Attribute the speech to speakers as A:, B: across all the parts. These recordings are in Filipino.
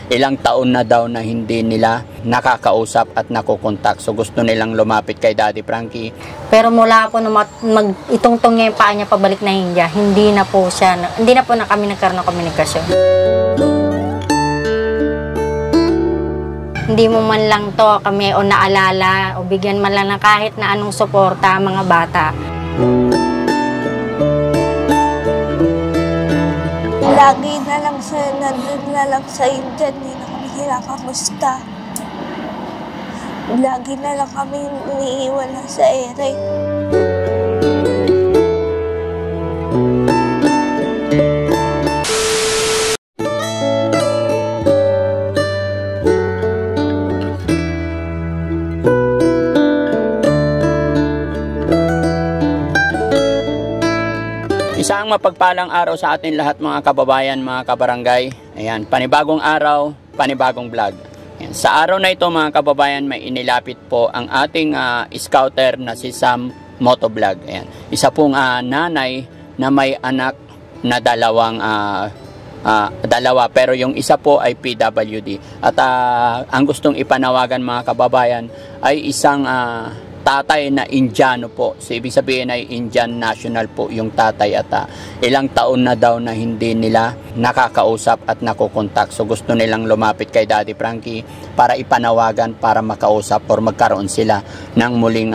A: ilang taon na daw na hindi nila nakakausap at nakukontak. So gusto nilang lumapit kay Daddy Frankie.
B: Pero mula po na itungtong niya yung paa niya pabalik na India, hindi na po na kami nagkaroon ng komunikasyon. Hindi mo man lang to kami o naalala o bigyan man lang ng kahit na anong suporta mga bata.
C: Lagi na lang nandun na lang sa India, hindi na kami kinakamusta. Lagi na lang kami iniiwan sa ere.
A: Isang mapagpalang araw sa atin lahat mga kababayan, mga kabarangay. Ayan, panibagong araw, panibagong vlog. Ayan, sa araw na ito mga kababayan, may inilapit po ang ating scouter na si Sam Motovlog. Ayan, isa pong nanay na may anak na dalawa pero yung isa po ay PWD. At ang gustong ipanawagan mga kababayan ay isang tatay na Indiano po. So, ibig sabihin ay Indian national po yung tatay at ilang taon na daw na hindi nila nakakausap at nakukontak. So gusto nilang lumapit kay Daddy Frankie para ipanawagan, para makausap or magkaroon sila ng muling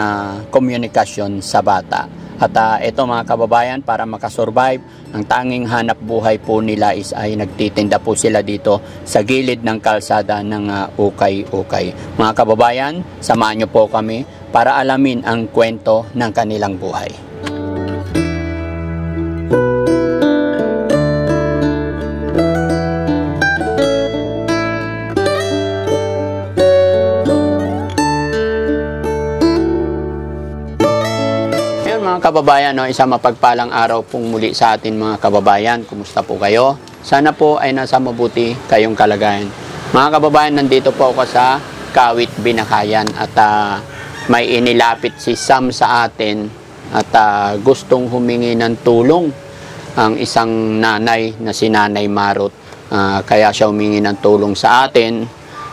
A: komunikasyon sa bata. At ito mga kababayan, para makasurvive, ang tanging hanap buhay po nila ay nagtitinda po sila dito sa gilid ng kalsada ng ukay-ukay. Mga kababayan, samahan nyo po kami para alamin ang kwento ng kanilang buhay. Mga kababayan, isang mapagpalang araw pong muli sa atin mga kababayan. Kumusta po kayo? Sana po ay nasa mabuti kayong kalagayan. Mga kababayan, nandito po ako sa Kawit, Binakayan at may inilapit si Sam sa atin at gustong humingi ng tulong ang isang nanay na si Nanay Marot. Kaya siya humingi ng tulong sa atin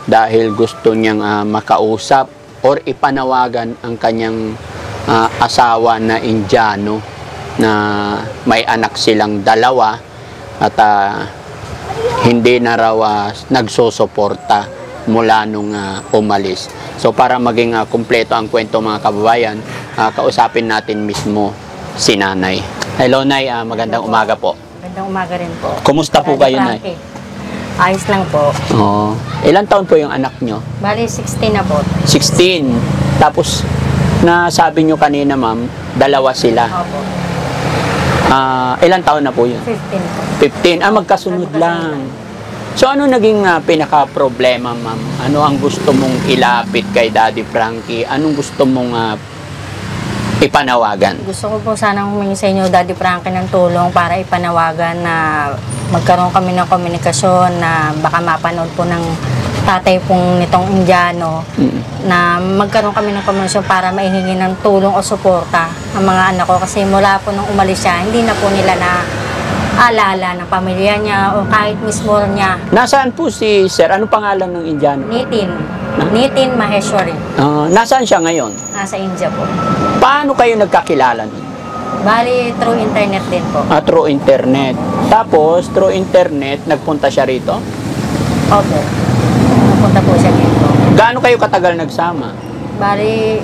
A: dahil gusto niyang makausap or ipanawagan ang kanyang asawa na Indiano na may anak silang dalawa at hindi na raw nagsusuporta mula nung umalis. So para maging kumpleto ang kwento mga kababayan, kausapin natin mismo si Nanay. Hello Nay, magandang umaga po.
B: Magandang umaga rin po.
A: Kumusta po kayo Nay?
B: Ayos lang po.
A: Oh, ilang taon po yung anak nyo?
B: Bali 16 na po.
A: 16. Tapos nasabi nyo kanina ma'am, dalawa sila.
B: Opo.
A: Ilang taon na po yun?
B: 15 po.
A: 15. Magkasunod lang. So ano naging pinaka-problema ma'am? Ano ang gusto mong ilapit kay Daddy Frankie? Anong gusto mong ipanawagan?
B: Gusto ko po sanang humingi sa inyo, Daddy Frankie, ng tulong para ipanawagan na magkaroon kami ng komunikasyon na baka mapanood po ng tatay pong nitong Indiano na magkaroon kami ng komunikasyon para maihingi ng tulong o suporta ang mga anak ko kasi mula po nung umalis siya, hindi na po nila na alala ng pamilya niya o kahit mismo niya.
A: Nasaan po si Sir? Anong pangalan ng Indiano?
B: Nitin Maheshwari.
A: Nasaan siya ngayon?
B: Nasa India po.
A: Paano kayo nagkakilala nun?
B: Bali, through internet din po.
A: Through internet. Tapos, through internet, nagpunta siya rito?
B: Opo. Napunta po siya dito.
A: Gaano kayo katagal nagsama?
B: Bali,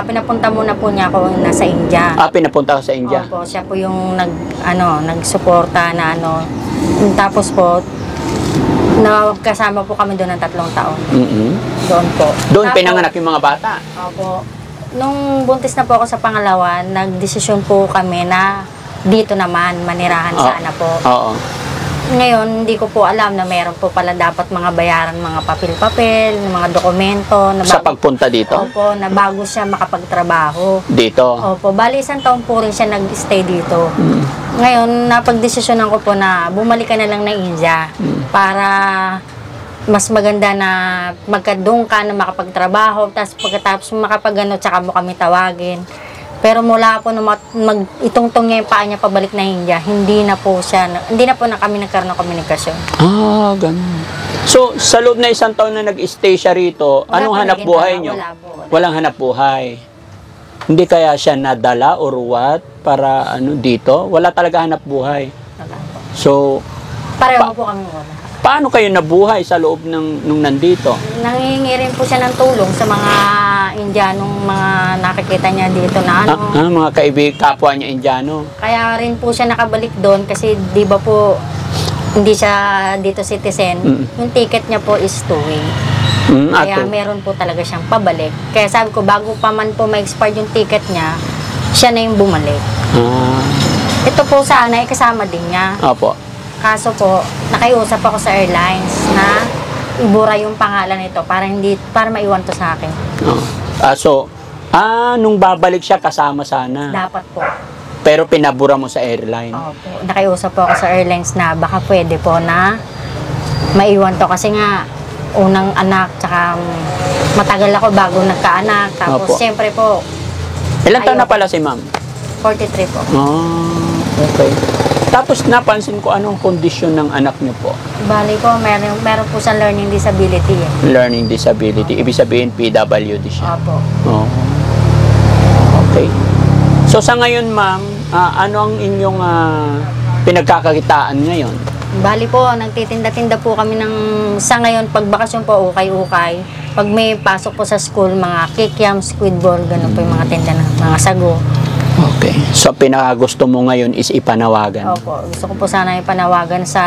B: pinapunta muna po niya ako nasa India.
A: Pinapunta ka sa India?
B: Opo, siya po yung nagsuporta na Tapos po, kasama po kami doon ng 3 taon. Doon po.
A: Doon pinanganak yung mga bata?
B: Opo. Nung buntis na po ako sa pangalawa, nagdesisyon po kami na dito naman, manirahan sana po.
A: Oo.
B: Ngayon, hindi ko po alam na meron po pala dapat mga bayaran, mga papel-papel, mga dokumento. Na
A: sa pagpunta dito?
B: Opo, na bago siya makapagtrabaho.
A: Dito?
B: Opo, bali 1 taon po rin siya nag-stay dito. Ngayon, napagdesisyonan ko po na bumalik ka na lang na India para mas maganda na magkadung ka na makapagtrabaho, tapos pagkatapos makapagano, tsaka mo kami tawagin. Pero mula po nung itungtong niya yung paa niya pabalik na India, hindi na po na kami nagkaroon ng komunikasyon.
A: Ah, ganun. So, sa loob na isang taon na nag-stay siya rito,
B: Wala
A: anong
B: po
A: hanap
B: naging
A: buhay
B: wala,
A: niyo?
B: wala po, wala.
A: Walang hanap buhay. Hindi kaya siya nadala or what para dito? Wala talaga hanap buhay.
B: Wala po.
A: So,
B: Pareho po kami wala.
A: paano kayo nabuhay sa loob nung nandito?
B: Nangihingi rin po siya ng tulong sa mga Indianong mga nakikita niya dito na
A: Mga kapwa niya Indiano.
B: Kaya rin po siya nakabalik doon kasi di ba po hindi siya dito citizen. Yung ticket niya po is two-way. Kaya meron po talaga siyang pabalik. Kaya sabi ko, bago pa man po ma-expire yung ticket niya, siya na yung bumalik. Ito po sana, kasama din niya.
A: Opo.
B: Kaso po, nakiusap ako sa airlines na ibura yung pangalan nito para maiwan to sa akin.
A: Nung babalik siya, kasama sana.
B: Dapat po.
A: Pero pinabura mo sa airline.
B: Opo. Nakiusap po ako sa airlines na baka pwede po na maiwan to. Kasi nga, unang anak, tsaka matagal ako bago nagkaanak. Tapos,
A: Opo.
B: siyempre po,
A: Ilan taon na pala si ma'am?
B: 43 po.
A: Okay. Tapos napansin ko anong kondisyon ng anak niyo po?
B: Bali po, meron po siyang learning disability.
A: Learning disability. Ibig sabihin, PWD siya.
B: Opo.
A: Okay. So sa ngayon, ma'am, ano ang inyong pinagkakakitaan ngayon?
B: Bali po, nagtitinda-tinda po kami sa ngayon, pag bakasyon po, ukay-ukay. Pag may pasok po sa school, mga kikiam, squid ball, ganun po yung mga tinda ng mga sago.
A: Okay. So pinakagusto mo ngayon is ipanawagan?
B: Opo. Gusto ko po sana ipanawagan sa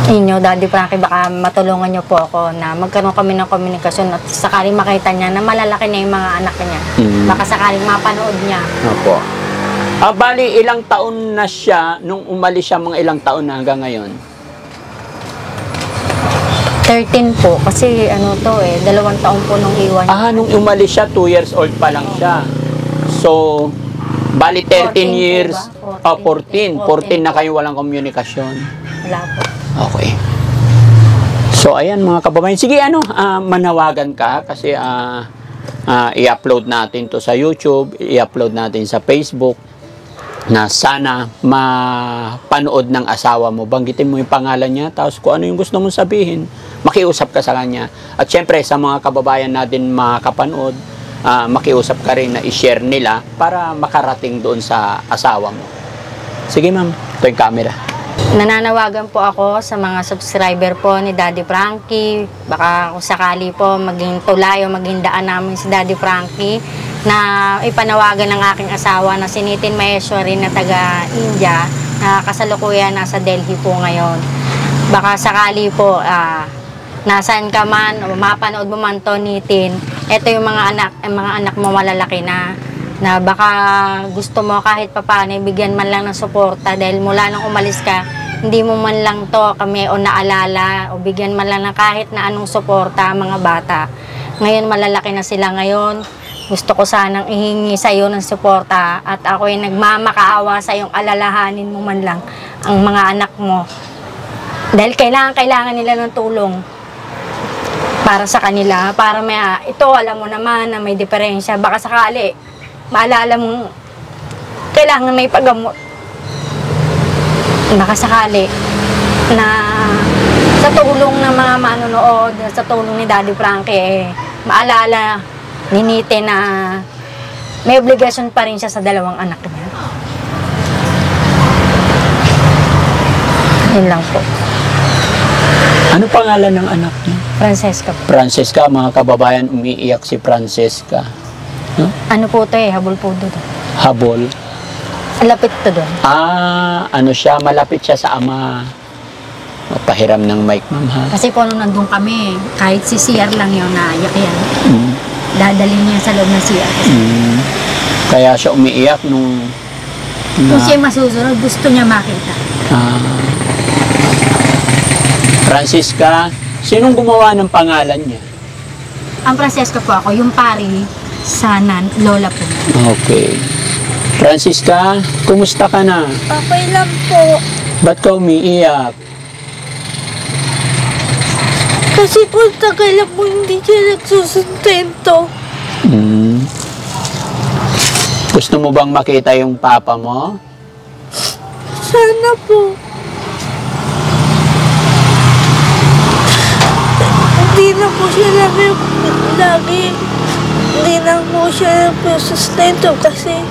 B: inyo, Daddy Frankie, baka matulungan niyo po ako na magkaroon kami ng komunikasyon at sakaling makita niya na malalaki na yung mga anak niya. Baka sakaling mapanood niya.
A: Opo. Bali, ilang taon na siya nung umalis siya, mga ilang taon na hanggang ngayon?
B: 13 po. Kasi 2 taon po nung iwan niya.
A: Nung umalis siya, 2 years old pa lang siya. So, bali 13
B: 14
A: years.
B: po ba?
A: 14 na kayo walang komunikasyon.
B: Wala po.
A: Okay. So, ayan mga kababayan. Sige, manawagan ka kasi i-upload natin to sa YouTube, i-upload natin sa Facebook na sana mapanood ng asawa mo. Banggitin mo yung pangalan niya, tapos kung ano yung gusto mong sabihin, makiusap ka sa kanya. At syempre, sa mga kababayan natin makapanood, makiusap ka rin na i-share nila para makarating doon sa asawa mo. Sige ma'am, ito yung camera.
B: Nananawagan po ako sa mga subscriber po ni Daddy Frankie. Baka kung sakali po maging tulay o maging daan namin si Daddy Frankie na ipanawagan ng aking asawa na si Nitin Maheshwari na taga India na kasalukuyan nasa Delhi po ngayon. Baka sakali po nasaan ka man o mapanood mo man to, Nitin, ito yung mga anak mo malalaki na baka gusto mo kahit papaano bigyan man lang ng suporta dahil mula nang umalis ka, hindi mo man lang to kami o naalala o bigyan man lang ng kahit na anong suporta mga bata. Ngayon malalaki na sila ngayon. Gusto ko sanang ihingi sa iyo ng suporta at ako ay nagmamakaawa sa iyong alalahanin mo man lang ang mga anak mo. Dahil kailangan nila ng tulong para sa kanila. Para ito alam mo naman na may diferensya. Baka sakali, maalala mong kailangan may paggamot. Baka sakali na sa tulong ng mga manonood, sa tulong ni Daddy Frankie, maalala ni Nite na may obligasyon pa rin siya sa 2 anak niya. Yun lang po.
A: Ano pangalan ng anak niya?
B: Francesca po.
A: Francesca, mga kababayan, umiiyak si Francesca.
B: Ano po ito habol po doon.
A: Habol.
B: Lapit to doon.
A: Malapit siya sa ama. Pahiram ng mic, ma'am, ha?
B: Kasi po nung nandun kami, kahit si CR lang yun, naiyak yan. Dadalhin niya sa loob ng CR.
A: Kaya siya umiiyak nung...
B: Kung siya masusunod, gusto niya makita.
A: Francisca, sinong gumawa ng pangalan niya?
B: Ang Francesca po ako, yung pari sa lola po.
A: Okay. Francisca, kumusta ka na?
C: Okay lang po.
A: Ba't ka umiiyak?
C: Kasi po tagal po hindi siya nagsusustento.
A: Gusto mo bang makita yung papa mo?
C: Sana po. Hindi na po siya lagi. Hindi na po siya nagsusustento kasi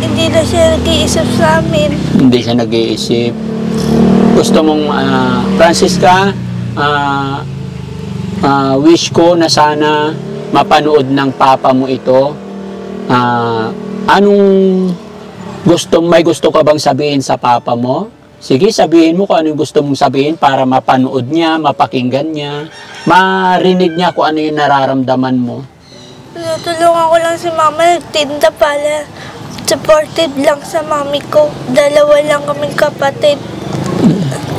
C: hindi na siya nag-iisip sa amin.
A: Hindi siya nag-iisip. Gusto mong, Francisca, wish ko na sana mapanood ng papa mo ito. May gusto ka bang sabihin sa papa mo? Sige, sabihin mo kung ano yung gusto mong sabihin para mapanood niya, mapakinggan niya, marinig niya kung ano yung nararamdaman mo.
C: Tulungan ko lang si mama, nagtinda pala. Supported lang sa mami ko. Dalawa lang kaming kapatid.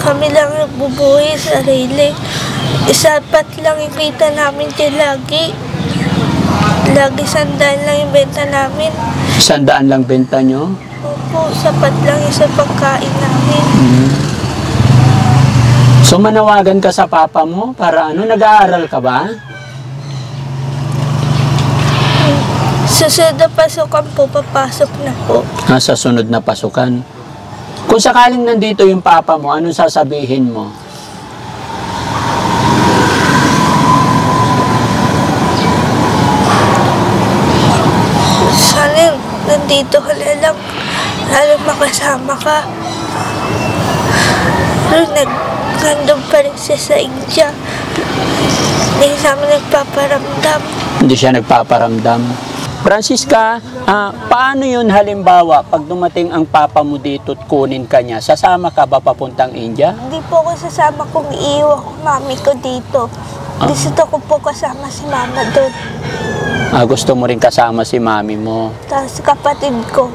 C: Kami lang nagbubuhay sarili. Isapat lang yung kita namin dyan lagi. Lagi 100 lang yung benta namin.
A: 100 lang benta nyo?
C: Opo, sapat lang yung sa pagkain namin.
A: So manawagan ka sa papa mo para nag-aaral ka ba?
C: Susunod na pasukan po, papasok na po.
A: Sa sunod na pasukan. Kung sakaling nandito yung papa mo, anong sasabihin mo?
C: Sana nandito ka na lang. Lalo makasama ka. Pero nandun pa rin siya sa India. Hindi sa amin nagpaparamdam.
A: Hindi siya nagpaparamdam. Francisca, paano yun halimbawa pag dumating ang papa mo dito at kunin ka niya? Sasama ka ba papuntang India?
C: Hindi po ako sasama kung iiwan ko mami ko dito. Gusto ko po kasama si mama doon.
A: Gusto mo rin kasama si mami mo?
C: Tapos kapatid ko.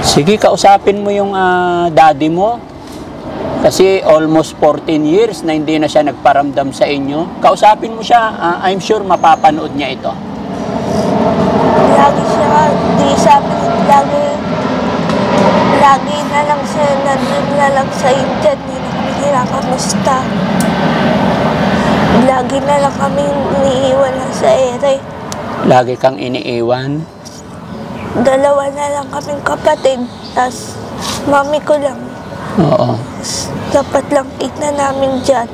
A: Sige, kausapin mo yung daddy mo. Kasi almost 14 years na hindi na siya nagparamdam sa inyo. Kausapin mo siya. I'm sure mapapanood niya ito.
C: Lagi siya, di sa amin, lagi na lang siya, nandun na lang sa India, hindi na kami kinakamusta. Lagi na lang kami iniiwan lang sa ere.
A: Lagi kang iniiwan?
C: Dalawa na lang kaming kapatid, tas mami ko lang.
A: Oo.
C: Dapat lang kita namin dyan.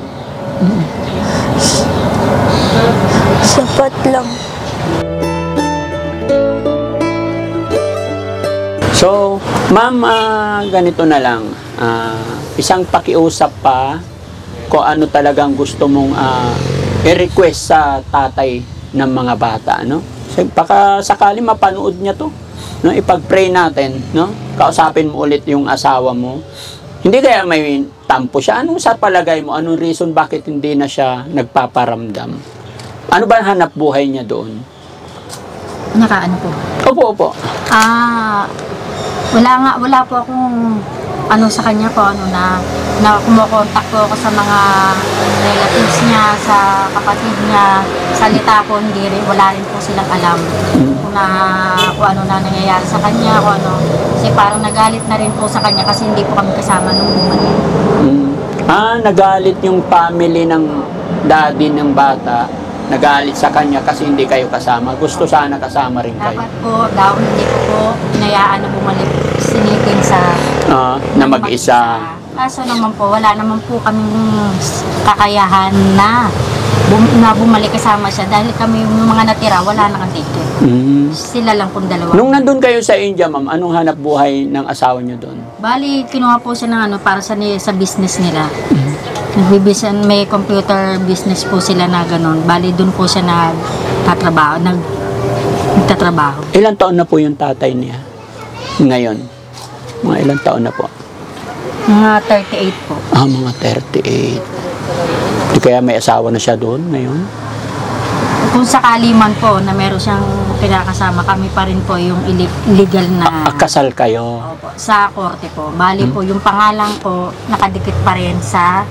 C: Sapat lang.
A: So, ma'am, ganito na lang. Isang pakiusap pa kung ano talagang gusto mong i-request sa tatay ng mga bata, no? Baka sakali mapanood niya to, no? Ipag-pray natin, no? Kausapin mo ulit yung asawa mo. Hindi kaya may tampo siya? Anong sa palagay mo? Anong reason bakit hindi na siya nagpaparamdam? Ano ba hanap buhay niya doon?
B: Nakaano po?
A: Opo.
B: Wala po akong sa kanya po, na kumukontak po ako sa mga relatives niya, sa kapatid niya, salita po, wala rin po silang alam kung ano na nangyayari sa kanya, kasi parang nagalit na rin po sa kanya kasi hindi po kami kasama nung bumalik.
A: Nagalit yung family ng daddy ng bata, nagalit sa kanya kasi hindi kayo kasama. Gusto sana kasama rin kayo.
B: Dapat po, hindi po hinayaan na bumalik, sinitin sa
A: na mag-isa.
B: Kaso naman po, wala naman po kaming kakayahan na bumalik kasama siya dahil kami yung mga natira, wala nang ticket. Sila lang pong dalawa.
A: Nung nandun kayo sa India, ma'am, anong hanap buhay ng asawa niyo doon? Bali,
B: kinuha po siya ng para sa business nila. May computer business po sila na gano'n. Bali, doon po siya nagtatrabaho.
A: Ilang taon na po yung tatay niya ngayon? Mga ilang taon na po?
B: Mga 38 po.
A: Mga 38. Di kaya may asawa na siya doon ngayon?
B: Kung sakali man po na meron siyang pinakasama, kami pa rin po yung illegal na...
A: Kasal kayo?
B: Opo, sa korte po. Bali po, yung pangalan ko nakadikit pa rin sa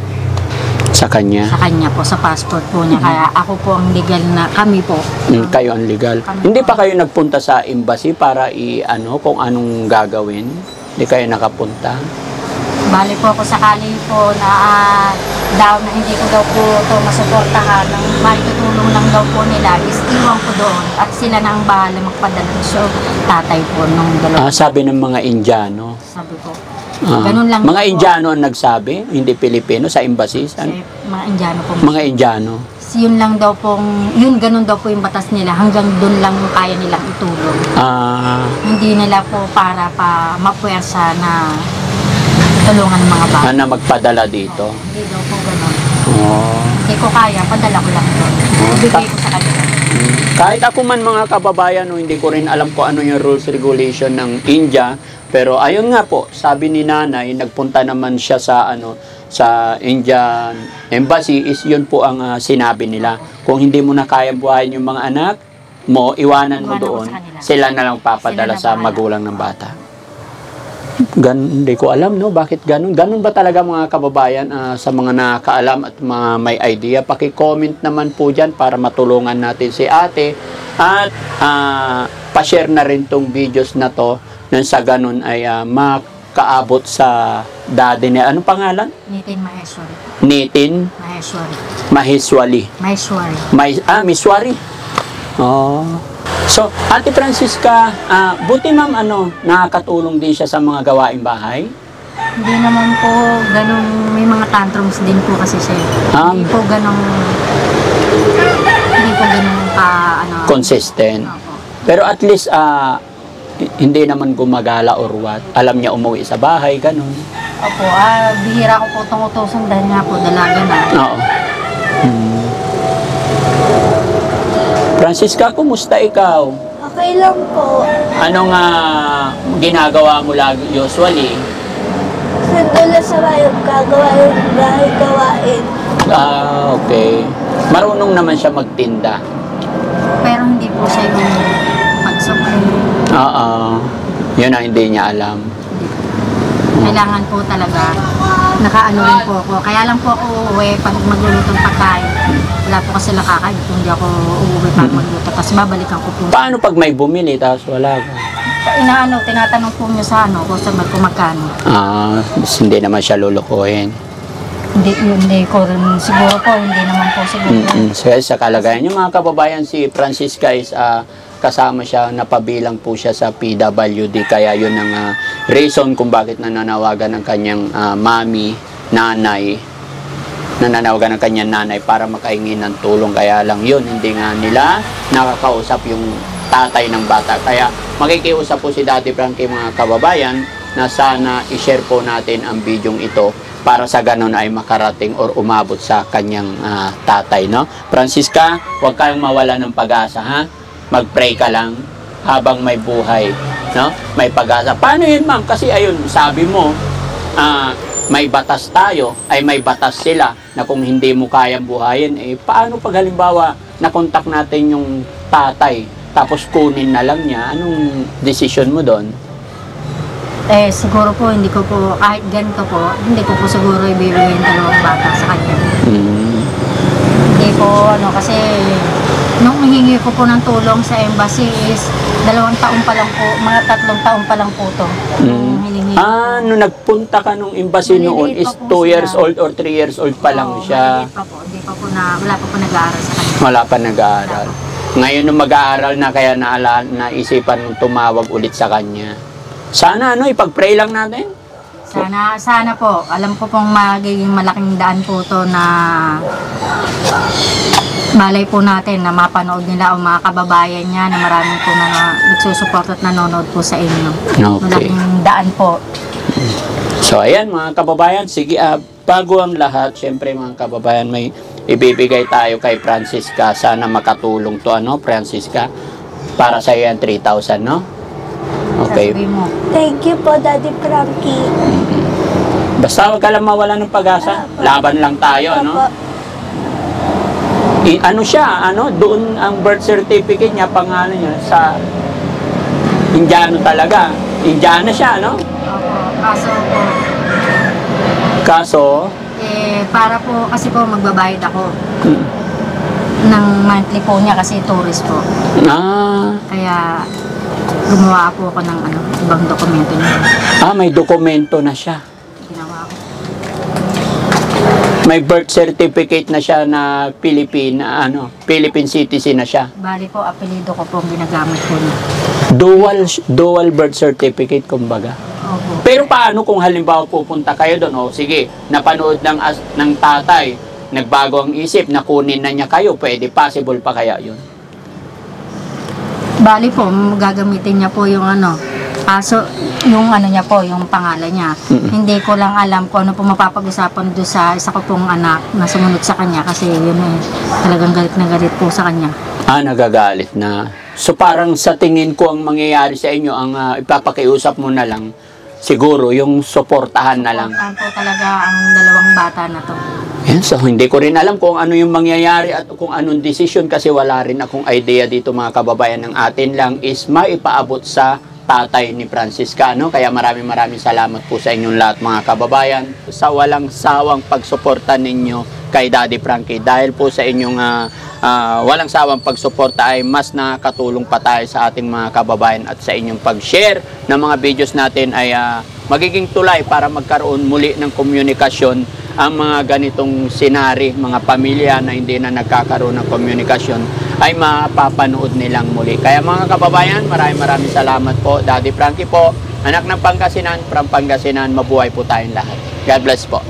A: kanya? Sa
B: kanya po, sa passport po niya. Kaya ako po ang legal na, kami po.
A: Kayo ang legal. Hindi pa kayo nagpunta sa embassy para kung anong gagawin? Hindi kayo nakapunta?
B: Bali po ako sakali po na na hindi ko daw po ito masuportahan. Ang maitutulong lang daw po nila is iwan ko doon at sila na ang bahala magpadala. So, tatay po nung dalawa.
A: Sabi ng mga Indiano.
B: Sabi ko. Ganun lang
A: Mga
B: po.
A: Indiano ang nagsabi, hindi Pilipino, sa embassy.
B: Kasi mga Indiano po.
A: Mga Indiano.
B: Yun lang daw pong, yun ganun daw po yung batas nila. Hanggang doon lang yung kaya nilang itulong. Hindi nila po para pa mapuwersa na tulungan ng mga bata.
A: Na magpadala dito.
B: Hindi daw po ganun.
A: Oh.
B: Hindi ko kaya, padala ko lang doon. Ibigay ko sa kanila.
A: Kahit ako man mga kababayan, no, hindi ko rin alam kung ano yung rules regulation ng India. Pero ayun nga po, sabi ni nanay, nagpunta naman siya sa sa Indian Embassy, is yun po ang sinabi nila. Kung hindi mo na kaya buhayin yung mga anak mo, iwanan mo doon. Sila na lang papadala sa magulang ng bata. Hindi ko alam, no? Bakit ganun? Ganun ba talaga mga kababayan? Sa mga nakakaalam at mga may idea, paki-comment naman po dyan para matulungan natin si ate. At pa-share na rin tong videos na to nang sa ganun ay makaabot sa daddy niya. Anong pangalan?
B: Nitin Maheshwari.
A: Nitin
B: Maheshwari.
A: Maheshwari.
B: Maheshwari.
A: Miswari. Oh. So, Ate Francisca, buti ma'am, nakakatulong din siya sa mga gawaing bahay?
B: Hindi naman po ganong, may mga tantrums din po kasi siya. Hindi po ganong
A: consistent.
B: Opo.
A: Pero at least, hindi naman gumagala or what. Alam niya umuwi sa bahay, ganun.
B: Opo, bihira ko po itong utusan dahil nga po dalaga na.
A: Oo. Francisca, kumusta ikaw?
C: Okay lang po.
A: Anong ginagawa mo lagi usually?
C: Sandula sa bayan, gagawa yung bahay gawain.
A: Okay. Marunong naman siya magtinda.
B: Pero hindi po siya yung pagsukli.
A: Yun ang hindi niya alam.
B: Kailangan po talaga, nakaano rin po ako. Kaya lang po ako uuwi pag maglulutong pagkain. Wala po kasi nakakain kung hindi ako uuwi para magluto. Tapos babalikan ko po.
A: Paano pag may bumili tapos wala ka?
B: Tinatanong po niyo sa customer kung magkano.
A: Hindi naman siya lulukuhin.
B: Hindi ko rin siguro po, hindi naman po siguro.
A: So, sa kalagayan yung mga kababayan, si Francisca is kasama siya, napabilang po siya sa PWD, kaya yun ang reason kung bakit nananawagan ng kanyang nanay para makahingi ng tulong. Kaya lang yun, hindi nga nila nakakausap yung tatay ng bata. Kaya makikiusap po si Daddy Frankie mga kababayan na sana i-share po natin ang bidyong ito para sa ganun ay makarating or umabot sa kanyang tatay, no? Francisca, huwag kayong mawala ng pag-asa, ha? Mag-pray ka lang habang may buhay, no? May pag-asa. Paano yun, ma'am? Kasi ayun, sabi mo, may batas tayo, ay may batas sila na kung hindi mo kayang buhayin, paano pag halimbawa nakontak natin yung tatay, tapos kunin na lang niya, anong decision mo doon?
B: Siguro po, hindi ko po, kahit ganito po, hindi ko po siguro ibibigay yung dalawang bata sa kanya. Hindi po, kasi nung hihingi ko po ng tulong sa embassy is 2 taon pa lang po, mga 3 taon pa lang po to.
A: Nung nagpunta ka nung embassy noon is 2 years old or 3 years old pa lang siya.
B: Pa po, hindi pa po wala pa po nag-aaral sa kanya.
A: Wala pa nag-aaral. Ngayon nung mag-aaral na, kaya naisipan mong tumawag ulit sa kanya. Sana ipag-pray lang natin.
B: Sana po. Alam ko pong magiging malaking daan po to na malay po natin na mapanood nila o mga kababayan niya na marami po na nagsusupport at nanonood po sa inyo.
A: Okay.
B: Malaking daan po.
A: So ayan mga kababayan, sige, bago ang lahat, syempre mga kababayan, may ibibigay tayo kay Francisca. Sana makatulong to, Francisca, para sa iyo yan 3,000, no? Okay.
C: Thank you po, Daddy Frankie.
A: Basta huwag ka lang mawala ng pag-asa. Laban lang tayo, no? Doon ang birth certificate niya, pangalan niya, sa Indiano talaga. Indiana siya, no?
B: Opo,
A: Kaso?
B: Para po, kasi po magbabayad ako. Ng monthly po niya kasi tourist po. Kaya gumawa po ako ng ibang dokumento niya.
A: May dokumento na siya.
B: ginawa ko.
A: May birth certificate na siya na Philippine citizen na siya.
B: Bali po, apelido ko po ang ginagamit ko niya.
A: Dual birth certificate, kumbaga.
B: Opo.
A: Pero paano kung halimbawa pupunta kayo doon, o sige, napanood ng tatay, nagbago ang isip, nakunin na niya kayo, pwede, possible pa kaya yun?
B: Bali po, gagamitin niya po yung kaso yung niya po, yung pangalan niya. Hindi ko lang alam kung ano po mapapag-usapan doon sa isa ko pong anak na sumunod sa kanya kasi yun talagang galit na galit po sa kanya.
A: Nagagalit na. So parang sa tingin ko ang mangyayari sa inyo, ang ipapakiusap mo na lang, siguro yung suportahan na lang.
B: Suportahan po talaga ang dalawang bata na to.
A: Yan, so hindi ko rin alam kung ano yung mangyayari at kung anong desisyon kasi wala rin akong idea dito mga kababayan. Ng atin lang is maipaabot sa tatay ni Francisca. Kaya maraming salamat po sa inyong lahat mga kababayan sa walang sawang pagsuporta ninyo kay Daddy Frankie. Dahil po sa inyong walang sawang pagsuporta ay mas nakakatulong pa tayo sa ating mga kababayan at sa inyong pag-share ng mga videos natin ay magiging tulay para magkaroon muli ng komunikasyon ang mga ganitong senary, mga pamilya na hindi na nagkakaroon ng komunikasyon ay mapapanood nilang muli. Kaya mga kababayan, maraming salamat po. Daddy Frankie po, anak ng Pangasinan, from Pangasinan, mabuhay po tayong lahat. God bless po.